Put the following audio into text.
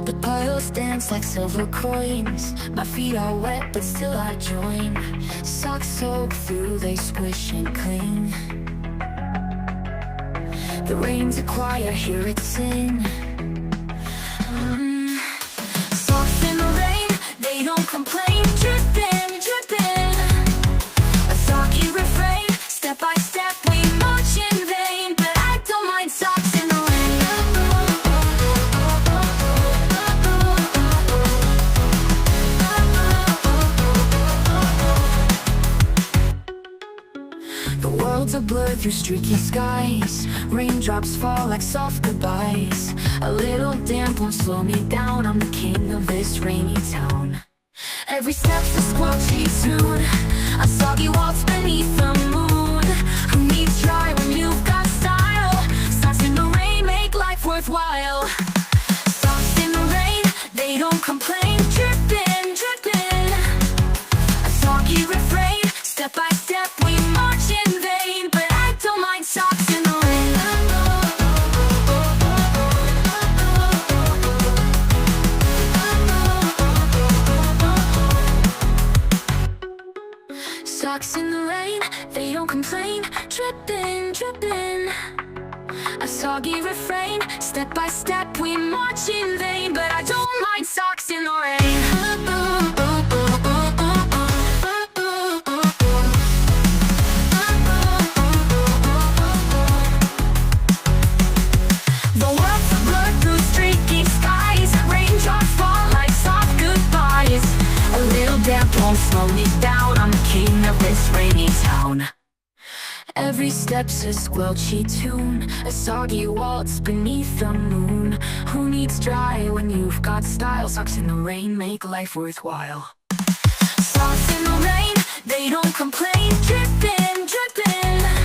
The puddles dance like silver coins. My feet are wet, but still I join. Socks soak through, they squish and cling. The rain's a choir, hear it sing. Socks in the rain, they don't complain. Dripping, dripping. A soggy refrain, step by step we march in vain. But I don't mind socks in the rain. The worlds are blurred through streaky skies. Raindrops fall like soft goodbyes. A little damp won't slow me down. I'm the king of this rainy town. Every step's a squelchy tune, a soggy waltz beneath the moon. Who needs dry when you've got style? Socks in the rain make life worthwhile. Socks in the rain, they don't complain. Dripping, dripping. A soggy refrain, step by step we march in vain. But I don't mind socks in the rain. Socks in the rain, they don't complain. Dripping, dripping. A soggy refrain, step by step we march in vain. But I don't mind socks in the rain. The world's a blur through streaky skies. Raindrops fall like soft goodbyes. A little damp won't slow me down. I'm the king of this rainy town. Every step's a squelchy tune, a soggy waltz beneath the moon. Who needs dry when you've got style? Socks in the rain make life worthwhile. Socks in the rain, they don't complain. Dripping, dripping.